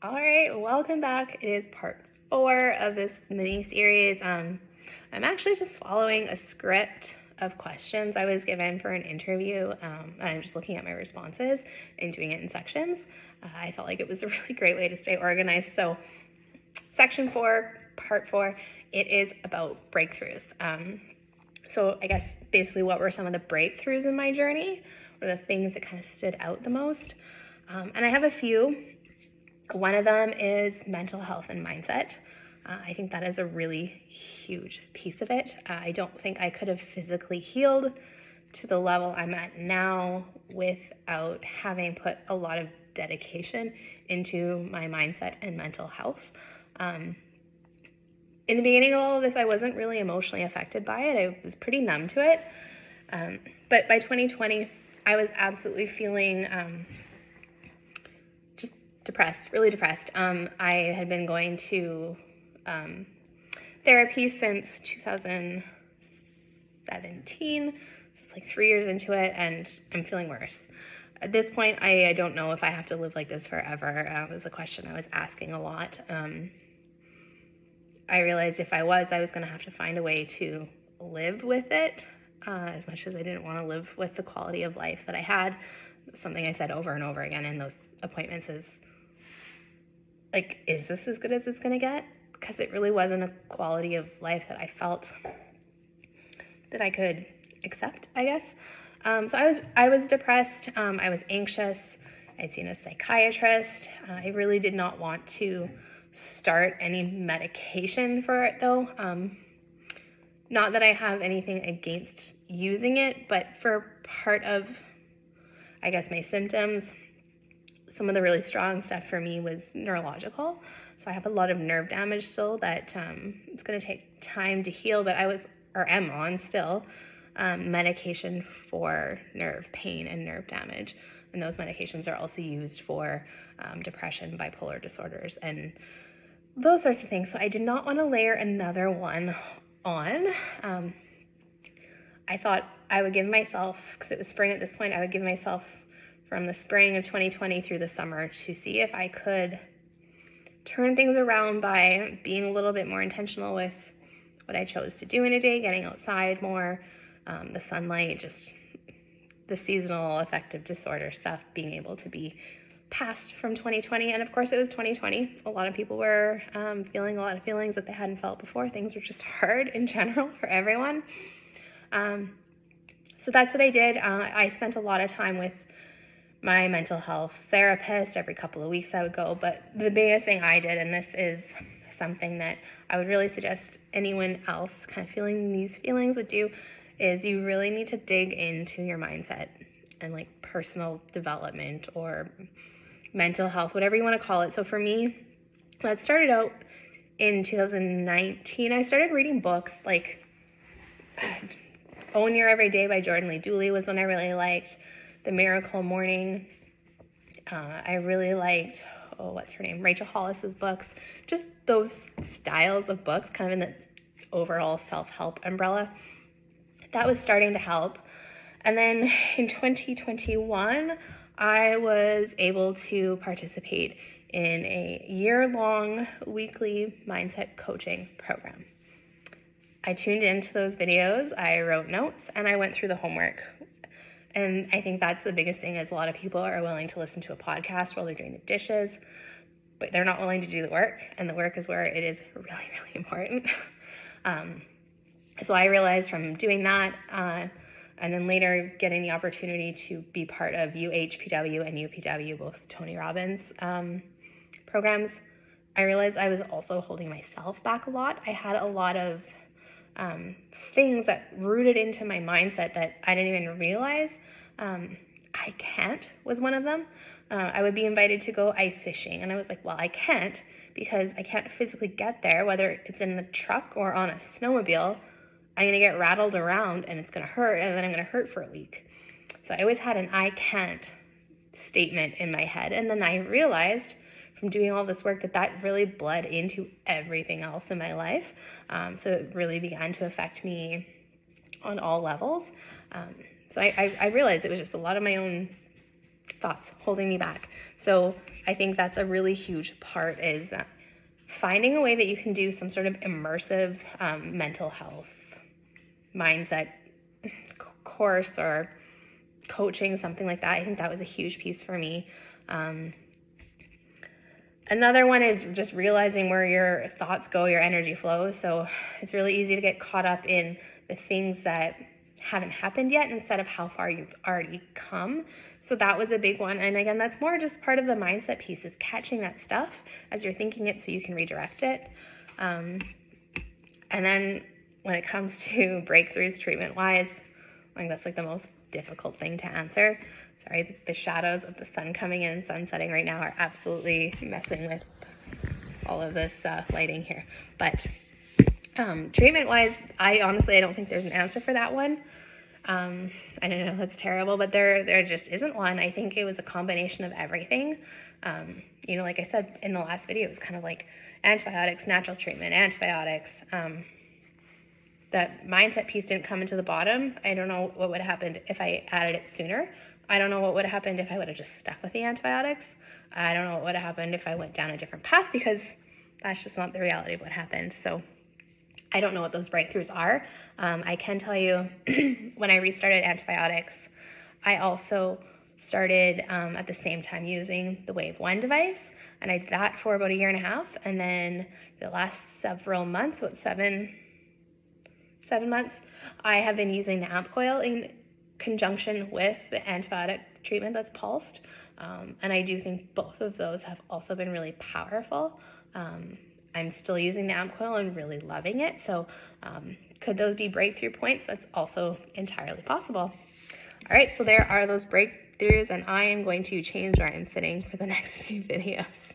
All right, welcome back. It is part 4 of this mini series. I'm actually just following a script of questions I was given for an interview. I'm just looking at my responses and doing it in sections. I felt like it was a really great way to stay organized. So, section 4, part 4, it is about breakthroughs. So, I guess basically, what were some of the breakthroughs in my journey, or the things that kind of stood out the most? And I have a few. One of them is mental health and mindset. I think that is a really huge piece of it. I don't think I could have physically healed to the level I'm at now without having put a lot of dedication into my mindset and mental health. In the beginning of all of this, I wasn't really emotionally affected by it. I was pretty numb to it. But by 2020, I was absolutely feeling depressed, really depressed. I had been going to therapy since 2017. So it's like 3 years into it, and I'm feeling worse. At this point, I don't know if I have to live like this forever. It was a question I was asking a lot. I realized if I was going to have to find a way to live with it, as much as I didn't want to live with the quality of life that I had. Something I said over and over again in those appointments is, like, is this as good as it's going to get? Because it really wasn't a quality of life that I felt that I could accept, I guess. So I was depressed. I was anxious. I'd seen a psychiatrist. I really did not want to start any medication for it, though. Not that I have anything against using it, but for part of, I guess, my symptoms, some of the really strong stuff for me was neurological. So I have a lot of nerve damage still that it's going to take time to heal, but am on still medication for nerve pain and nerve damage. And those medications are also used for depression, bipolar disorders, and those sorts of things. So I did not want to layer another one on. I thought I would give myself, because it was spring at this point, I would give myself from the spring of 2020 through the summer to see if I could turn things around by being a little bit more intentional with what I chose to do in a day, getting outside more, the sunlight, just the seasonal affective disorder stuff, being able to be past from 2020. And of course, it was 2020. A lot of people were feeling a lot of feelings that they hadn't felt before. Things were just hard in general for everyone. So that's what I did. I spent a lot of time with my mental health therapist. Every couple of weeks I would go. But the biggest thing I did, and this is something that I would really suggest anyone else kind of feeling these feelings would do, is you really need to dig into your mindset and like personal development or mental health, whatever you want to call it. So for me, that started out in 2019. I started reading books like Own Your Everyday by Jordan Lee Dooley was one I really liked. The Miracle Morning. I really liked, what's her name? Rachel Hollis's books. Just those styles of books, kind of in the overall self-help umbrella. That was starting to help. And then in 2021, I was able to participate in a year-long weekly mindset coaching program. I tuned into those videos, I wrote notes, and I went through the homework. And I think that's the biggest thing, is a lot of people are willing to listen to a podcast while they're doing the dishes, but they're not willing to do the work, and the work is where it is really, really important. So I realized from doing that, and then later getting the opportunity to be part of UHPW and UPW, both Tony Robbins programs, I realized I was also holding myself back a lot. I had a lot of things that rooted into my mindset that I didn't even realize. I can't was one of them. I would be invited to go ice fishing, and I was like, well, I can't because I can't physically get there, whether it's in the truck or on a snowmobile. I'm going to get rattled around and it's going to hurt, and then I'm going to hurt for a week. So I always had an I can't statement in my head. And then I realized from doing all this work that really bled into everything else in my life. So it really began to affect me on all levels. So I realized it was just a lot of my own thoughts holding me back. So I think that's a really huge part, is finding a way that you can do some sort of immersive mental health mindset course or coaching, something like that. I think that was a huge piece for me. Another one is just realizing where your thoughts go, your energy flows. So it's really easy to get caught up in the things that haven't happened yet instead of how far you've already come. So that was a big one. And again, that's more just part of the mindset piece, is catching that stuff as you're thinking it so you can redirect it. And then when it comes to breakthroughs treatment-wise, I think that's like the most difficult thing to answer. Sorry, the shadows of the sun coming in and sun setting right now are absolutely messing with all of this lighting here. But treatment-wise, I don't think there's an answer for that one. I don't know, that's terrible, but there just isn't one. I think it was a combination of everything. Like I said in the last video, it was kind of like antibiotics, natural treatment, antibiotics. That mindset piece didn't come into the bottom. I don't know what would have happened if I added it sooner. I don't know what would have happened if I would have just stuck with the antibiotics. I don't know what would have happened if I went down a different path, because that's just not the reality of what happened. So I don't know what those breakthroughs are. I can tell you when I restarted antibiotics, I also started at the same time using the Wave 1 device, and I did that for about 1.5 years. And then the last several months, about seven months, I have been using the AMP coil in conjunction with the antibiotic treatment that's pulsed. And I do think both of those have also been really powerful. I'm still using the AMP coil and really loving it. So could those be breakthrough points? That's also entirely possible. All right, so there are those breakthroughs, and I am going to change where I'm sitting for the next few videos.